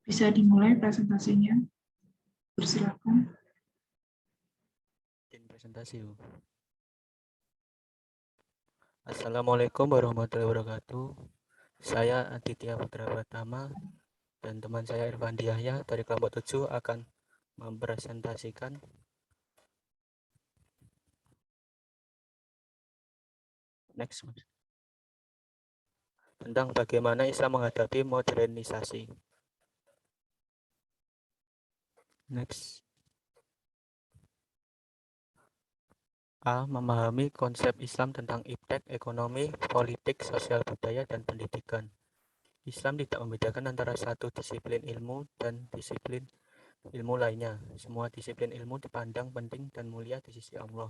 Bisa dimulai presentasinya. Persilakan. Presentasi. Assalamualaikum warahmatullahi wabarakatuh. Saya Aditya Putra Pratama dan teman saya Irfan Yahya dari kelompok 7 akan mempresentasikan tentang bagaimana Islam menghadapi modernisasi. Memahami konsep Islam tentang iptek, ekonomi, politik, sosial budaya, dan pendidikan. Islam tidak membedakan antara satu disiplin ilmu dan disiplin ilmu lainnya. Semua disiplin ilmu dipandang penting dan mulia di sisi Allah.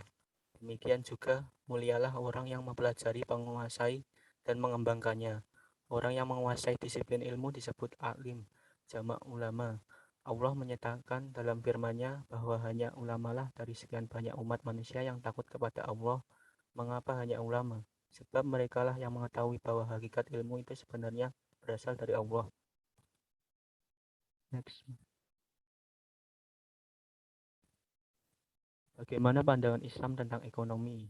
Demikian juga, mulialah orang yang mempelajari, menguasai, dan mengembangkannya. Orang yang menguasai disiplin ilmu disebut alim, jamak ulama. Allah menyatakan dalam firman-Nya bahwa hanya ulamalah dari sekian banyak umat manusia yang takut kepada Allah. Mengapa hanya ulama? Sebab merekalah yang mengetahui bahwa hakikat ilmu itu sebenarnya berasal dari Allah. Bagaimana pandangan Islam tentang ekonomi?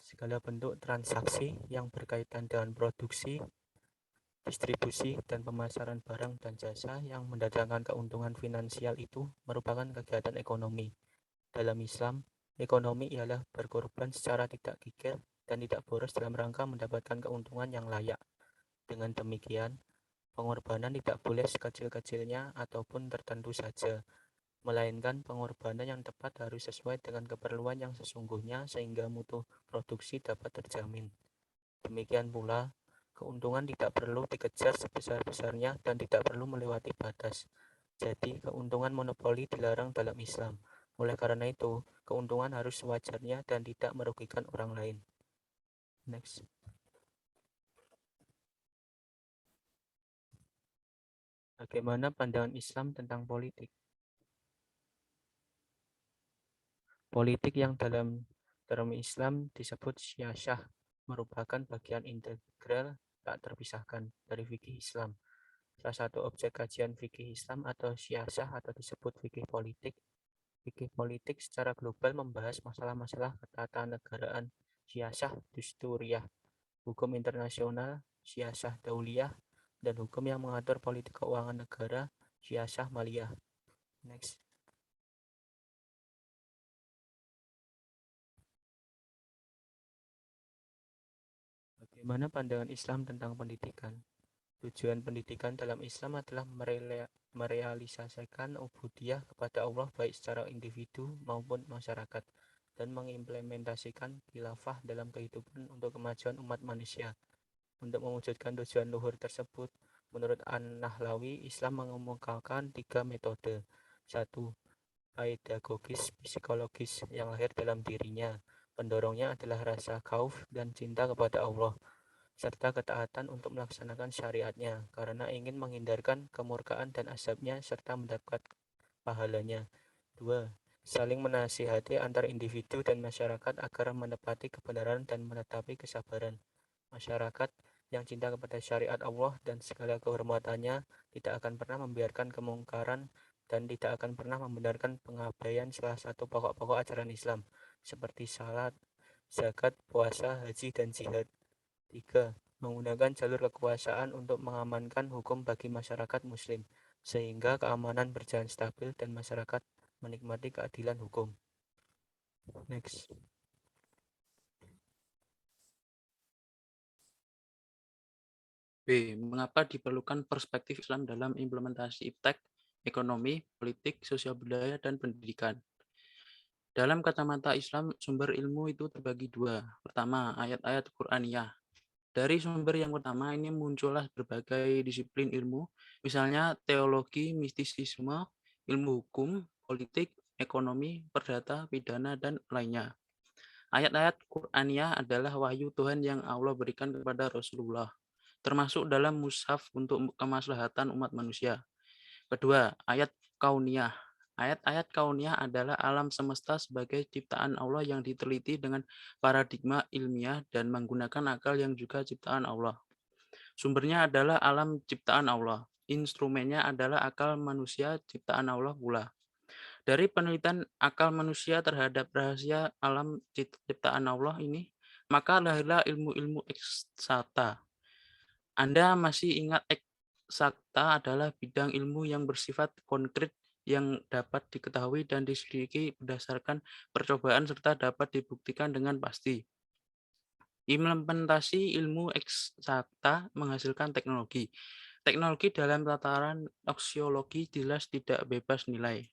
Segala bentuk transaksi yang berkaitan dengan produksi, distribusi, dan pemasaran barang dan jasa yang mendatangkan keuntungan finansial itu merupakan kegiatan ekonomi. Dalam Islam, ekonomi ialah berkorban secara tidak kikir dan tidak boros dalam rangka mendapatkan keuntungan yang layak. Dengan demikian, pengorbanan tidak boleh sekecil-kecilnya ataupun tertentu saja, melainkan pengorbanan yang tepat harus sesuai dengan keperluan yang sesungguhnya sehingga mutu produksi dapat terjamin. Demikian pula, keuntungan tidak perlu dikejar sebesar-besarnya dan tidak perlu melewati batas. Jadi, keuntungan monopoli dilarang dalam Islam. Oleh karena itu, keuntungan harus sewajarnya dan tidak merugikan orang lain. Bagaimana pandangan Islam tentang politik? Politik yang dalam term Islam disebut siyasah merupakan bagian integral tak terpisahkan dari fikih Islam. Salah satu objek kajian fikih Islam atau siyasah atau disebut fikih politik. Fikih politik secara global membahas masalah-masalah ketatanegaraan, siyasah dusturiyah, hukum internasional, siyasah dauliyah, dan hukum yang mengatur politik keuangan negara, siyasah maliyah. Next. Bagaimana pandangan Islam tentang pendidikan? Tujuan pendidikan dalam Islam adalah merealisasikan ubudiyah kepada Allah baik secara individu maupun masyarakat dan mengimplementasikan khilafah dalam kehidupan untuk kemajuan umat manusia. Untuk mewujudkan tujuan luhur tersebut, menurut An-Nahlawi, Islam mengemukakan 3 metode. 1. Pedagogis psikologis yang lahir dalam dirinya. Pendorongnya adalah rasa khauf dan cinta kepada Allah, serta ketaatan untuk melaksanakan syariatnya, karena ingin menghindarkan kemurkaan dan azabnya serta mendapat pahalanya. 2. Saling menasihati antar individu dan masyarakat agar menepati kebenaran dan menetapi kesabaran. Masyarakat yang cinta kepada syariat Allah dan segala kehormatannya tidak akan pernah membiarkan kemungkaran dan tidak akan pernah membenarkan pengabaian salah satu pokok-pokok ajaran Islam seperti salat, zakat, puasa, haji, dan jihad. 3. Menggunakan jalur kekuasaan untuk mengamankan hukum bagi masyarakat muslim, sehingga keamanan berjalan stabil dan masyarakat menikmati keadilan hukum. Next. B. Mengapa diperlukan perspektif Islam dalam implementasi iptek, ekonomi, politik, sosial budaya, dan pendidikan? Dalam kacamata Islam, sumber ilmu itu terbagi dua. Pertama, ayat-ayat Qur'aniyah. Dari sumber yang pertama ini muncullah berbagai disiplin ilmu, misalnya teologi, mistisisme, ilmu hukum, politik, ekonomi, perdata, pidana, dan lainnya. Ayat-ayat Qur'aniyah adalah wahyu Tuhan yang Allah berikan kepada Rasulullah, termasuk dalam mushaf untuk kemaslahatan umat manusia. Kedua, ayat kauniyah. Ayat-ayat kauniyah adalah alam semesta sebagai ciptaan Allah yang diteliti dengan paradigma ilmiah dan menggunakan akal yang juga ciptaan Allah. Sumbernya adalah alam ciptaan Allah. instrumennya adalah akal manusia ciptaan Allah pula. Dari penelitian akal manusia terhadap rahasia alam ciptaan Allah ini, maka lahirlah ilmu-ilmu eksakta. Anda masih ingat eksakta adalah bidang ilmu yang bersifat konkret yang dapat diketahui dan diselidiki berdasarkan percobaan serta dapat dibuktikan dengan pasti. Implementasi ilmu eksakta menghasilkan teknologi. Teknologi dalam tataran aksiologi jelas tidak bebas nilai.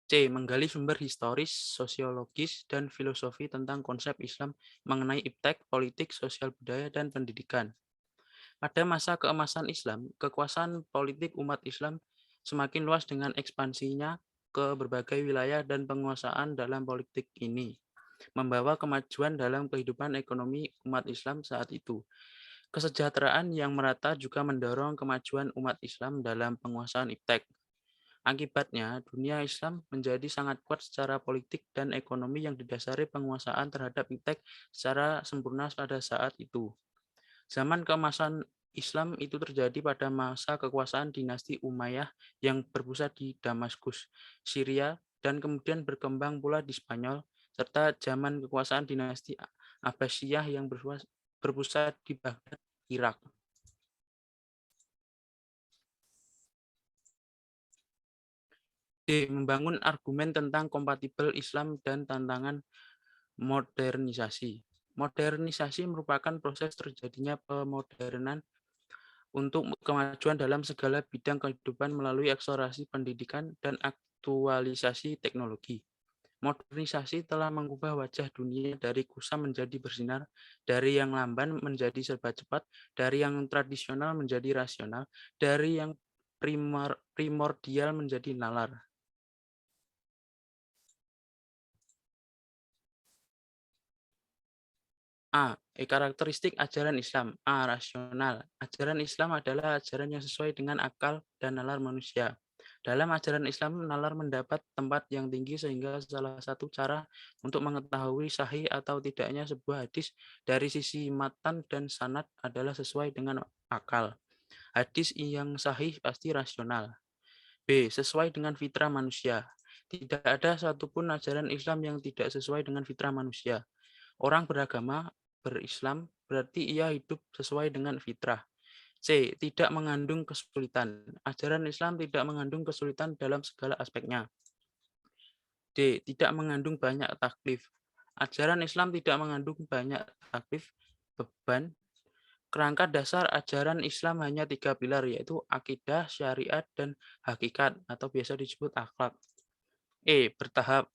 C. Menggali sumber historis, sosiologis, dan filosofi tentang konsep Islam mengenai iptek, politik, sosial budaya, dan pendidikan. Pada masa keemasan Islam, kekuasaan politik umat Islam semakin luas dengan ekspansinya ke berbagai wilayah dan penguasaan dalam politik ini, membawa kemajuan dalam kehidupan ekonomi umat Islam saat itu. Kesejahteraan yang merata juga mendorong kemajuan umat Islam dalam penguasaan iptek. Akibatnya, dunia Islam menjadi sangat kuat secara politik dan ekonomi yang didasari penguasaan terhadap iptek secara sempurna pada saat itu. Zaman keemasan Islam itu terjadi pada masa kekuasaan dinasti Umayyah yang berpusat di Damaskus, Syria, dan kemudian berkembang pula di Spanyol, serta zaman kekuasaan dinasti Abbasiyah yang berpusat di Baghdad, Irak. D. Membangun argumen tentang kompatibel Islam dan tantangan modernisasi. Modernisasi merupakan proses terjadinya pemodernan untuk kemajuan dalam segala bidang kehidupan melalui eksplorasi pendidikan dan aktualisasi teknologi. Modernisasi telah mengubah wajah dunia dari kusam menjadi bersinar, dari yang lamban menjadi serba cepat, dari yang tradisional menjadi rasional, dari yang primordial menjadi nalar. A. Karakteristik ajaran Islam. A. Rasional. Ajaran Islam adalah ajaran yang sesuai dengan akal dan nalar manusia. Dalam ajaran Islam, nalar mendapat tempat yang tinggi sehingga salah satu cara untuk mengetahui sahih atau tidaknya sebuah hadis dari sisi matan dan sanad adalah sesuai dengan akal. Hadis yang sahih pasti rasional. B. Sesuai dengan fitrah manusia. Tidak ada satupun ajaran Islam yang tidak sesuai dengan fitrah manusia. Orang beragama berislam berarti ia hidup sesuai dengan fitrah. C. Tidak mengandung kesulitan. Ajaran Islam tidak mengandung kesulitan dalam segala aspeknya. D. Tidak mengandung banyak taklif. Ajaran Islam tidak mengandung banyak taklif, beban. Kerangka dasar ajaran Islam hanya 3 pilar, yaitu akidah, syariat, dan hakikat, atau biasa disebut akhlak. E. Bertahap.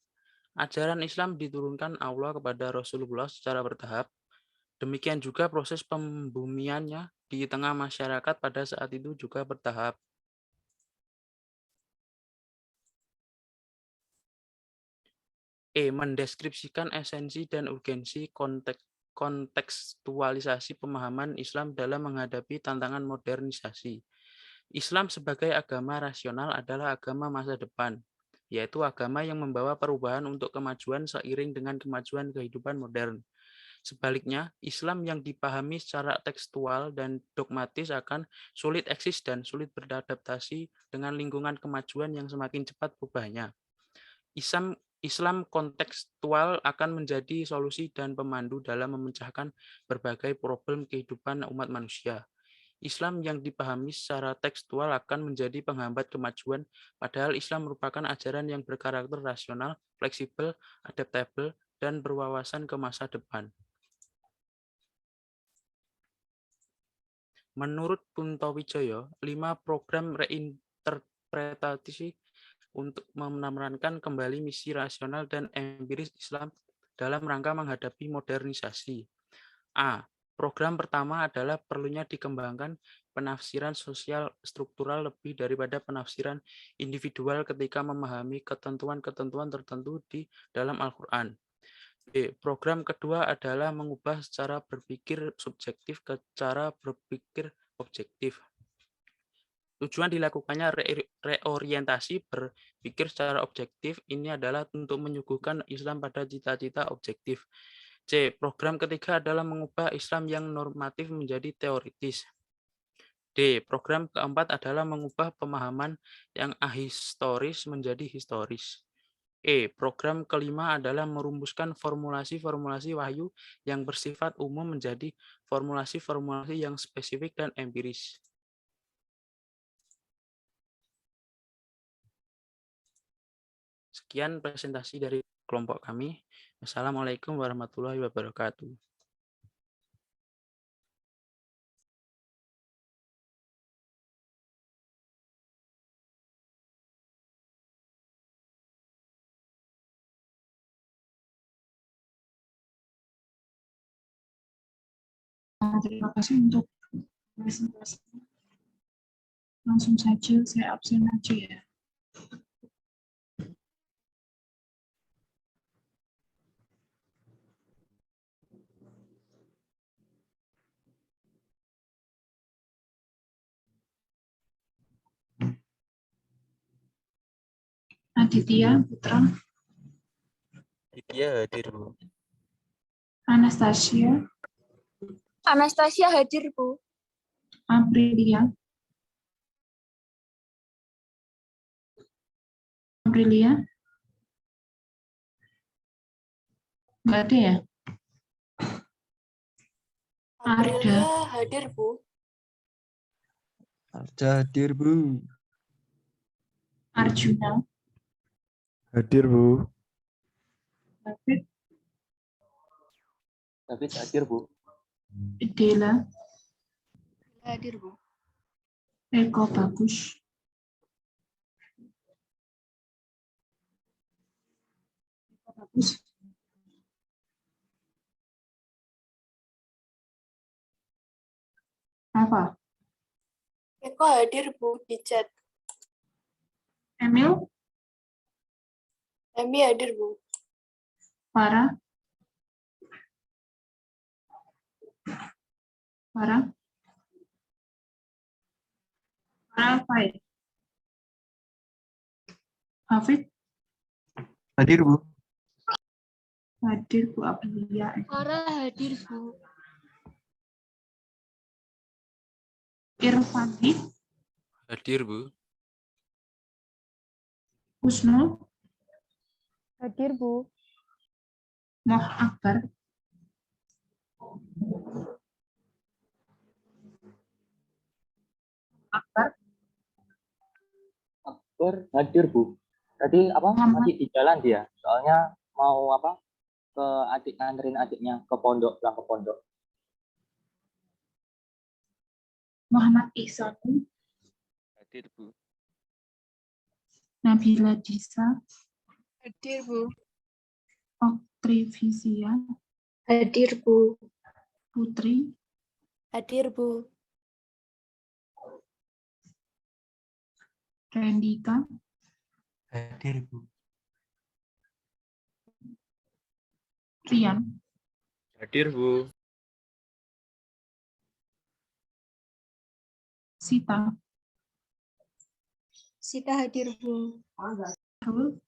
Ajaran Islam diturunkan Allah kepada Rasulullah secara bertahap. Demikian juga proses pembumiannya di tengah masyarakat pada saat itu juga bertahap. E. Mendeskripsikan esensi dan urgensi kontekstualisasi pemahaman Islam dalam menghadapi tantangan modernisasi. Islam sebagai agama rasional adalah agama masa depan, yaitu agama yang membawa perubahan untuk kemajuan seiring dengan kemajuan kehidupan modern. Sebaliknya, Islam yang dipahami secara tekstual dan dogmatis akan sulit eksis dan sulit beradaptasi dengan lingkungan kemajuan yang semakin cepat berubahnya. Islam kontekstual akan menjadi solusi dan pemandu dalam memecahkan berbagai problem kehidupan umat manusia. Islam yang dipahami secara tekstual akan menjadi penghambat kemajuan, padahal Islam merupakan ajaran yang berkarakter rasional, fleksibel, adaptable, dan berwawasan ke masa depan. Menurut Puntowijoyo, 5 program reinterpretasi untuk memerankan kembali misi rasional dan empiris Islam dalam rangka menghadapi modernisasi. A. Program pertama adalah perlunya dikembangkan penafsiran sosial struktural lebih daripada penafsiran individual ketika memahami ketentuan-ketentuan tertentu di dalam Al-Quran. B. Program kedua adalah mengubah cara berpikir subjektif ke cara berpikir objektif. Tujuan dilakukannya reorientasi berpikir secara objektif ini adalah untuk menyuguhkan Islam pada cita-cita objektif. C. Program ketiga adalah mengubah Islam yang normatif menjadi teoritis. D. Program keempat adalah mengubah pemahaman yang ahistoris menjadi historis. E. Program kelima adalah merumuskan formulasi-formulasi wahyu yang bersifat umum menjadi formulasi-formulasi yang spesifik dan empiris. Sekian presentasi dari kelompok kami. Wassalamualaikum warahmatullahi wabarakatuh. Terima kasih untuk presentasinya. Langsung saja saya absen aja ya. Aditya Putra, Aditya hadir, Bu. Anastasia, Anastasia hadir, Bu. Aprilia, nggak ada ya? Aprilia hadir, Bu. Arja hadir, Bu. Arjuna, Hadir, Bu. David, David hadir, Bu. Dela, Hadir, Bu. Eko Bagus, apa? Eko hadir, Bu, di chat. Emil, Emi hadir, Bu. Farah, Farah apa ya? Hafid, Hadir, Bu. hadir. Bu Aprilia, Farah hadir, Bu. Irfandi, Hadir, Bu. Husnul, Hadir, Bu. Moh Akbar, Akbar, Akbar hadir, Bu. Tadi apa? Muhammad. Masih di jalan dia. Soalnya mau apa? Ke adik nganterin adiknya ke pondok, pulang ke pondok. Muhammad Ihsan, Hadir, Bu. Nabila Disa, Hadir, Bu. Oktrivisia, Hadir, Bu. Putri, Hadir, Bu. Rendika, Hadir, Bu. Rian, Hadir, Bu. Sita, Sita hadir, Bu. Rul,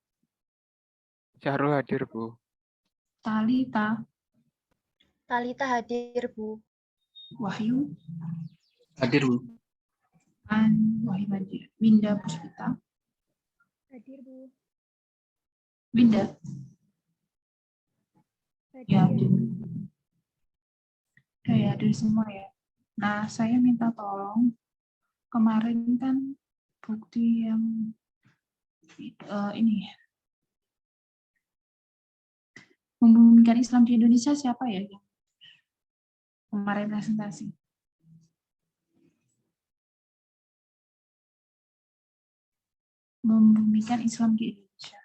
Syahrul hadir, Bu. Talita, Talita hadir, Bu. Wahyu, Hadir, Bu. Wahyu hadir. Winda Puspita, Hadir, Bu. Winda, ya hadir. Oke, hadir semua ya. Nah, saya minta tolong, kemarin kan bukti yang ini membumikan Islam di Indonesia siapa ya yang kemarin presentasi? Membumikan Islam di Indonesia.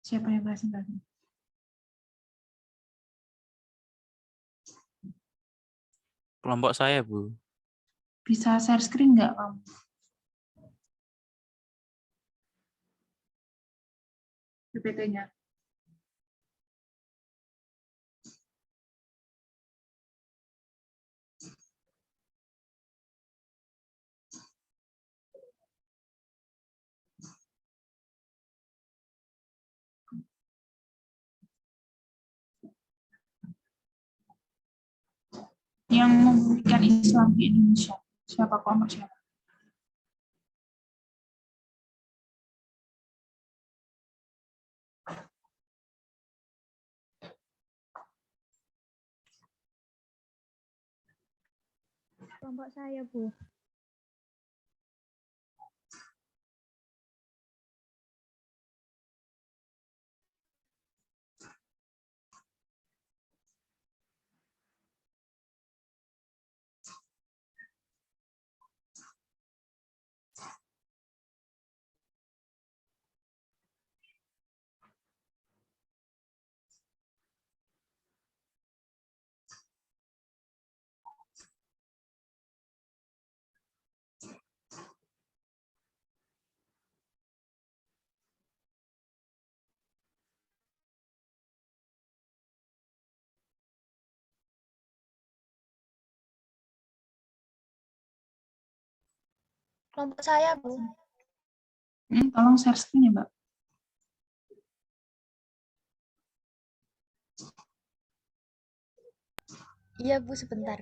Siapa yang presentasi? Kelompok saya, Bu. Bisa share screen nggak kamu? PPT-nya. yang memulihkan Islam di Indonesia. Siapa kelompok siapa? Kelompok saya, Bu. Kelompok saya, Bu. Tolong share screen ya, Mbak. Iya, Bu, sebentar.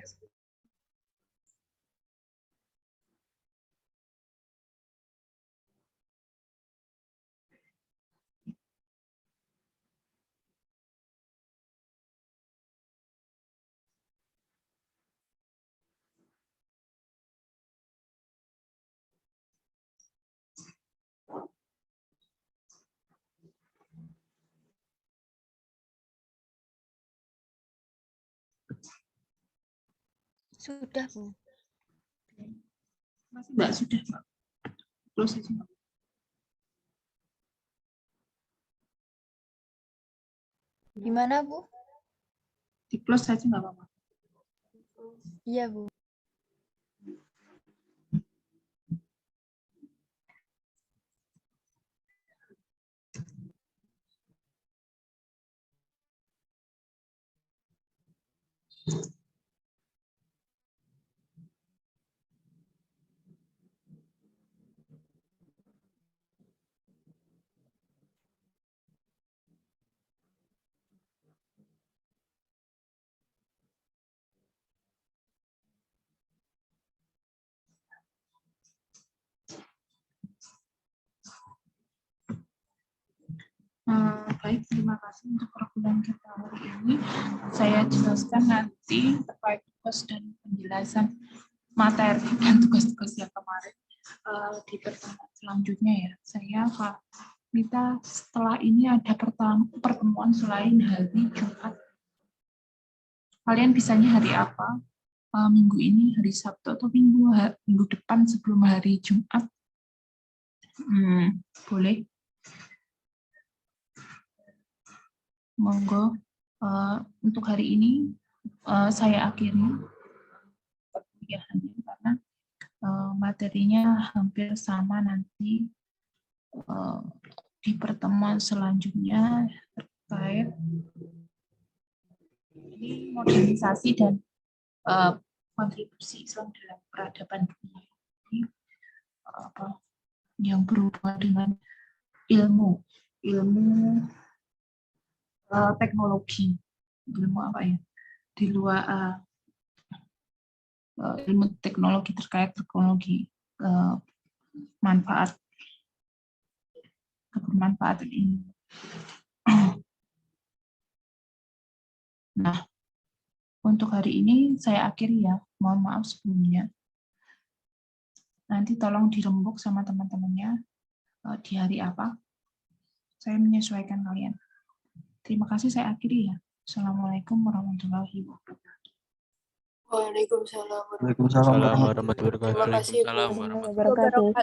Sudah, Bu. Masih Mbak, sudah Mbak. Close aja Mbak. Gimana, Bu? Di close aja nggak apa-apa. Iya, Bu. Baik, terima kasih untuk perkuliahan kita hari ini. Saya jelaskan nanti terkait tugas dan penjelasan materi dan tugas-tugas yang kemarin di pertemuan selanjutnya ya. Saya minta setelah ini ada pertemuan selain hari Jumat. Kalian bisanya hari apa? Minggu ini, hari Sabtu atau minggu depan sebelum hari Jumat? Boleh. Monggo. Untuk hari ini saya akhiri perkuliahannya karena materinya hampir sama nanti di pertemuan selanjutnya terkait ini modernisasi dan kontribusi Islam dalam peradaban dunia. Ini, yang berhubungan dengan ilmu teknologi, ilmu apa ya, di luar ilmu teknologi terkait teknologi kebermanfaatan ini. Nah, untuk hari ini saya akhiri ya, mohon maaf sebelumnya. Nanti tolong dirembuk sama teman-temannya di hari apa. Saya menyesuaikan kalian. Terima kasih, saya akhiri ya. Assalamualaikum warahmatullahi wabarakatuh. Waalaikumsalam Waalaikumsalam Assalamualaikum warahmatullahi Terima wabarakatuh. kasih, Bu. Waalaikumsalam warahmatullahi Wabarakatuh.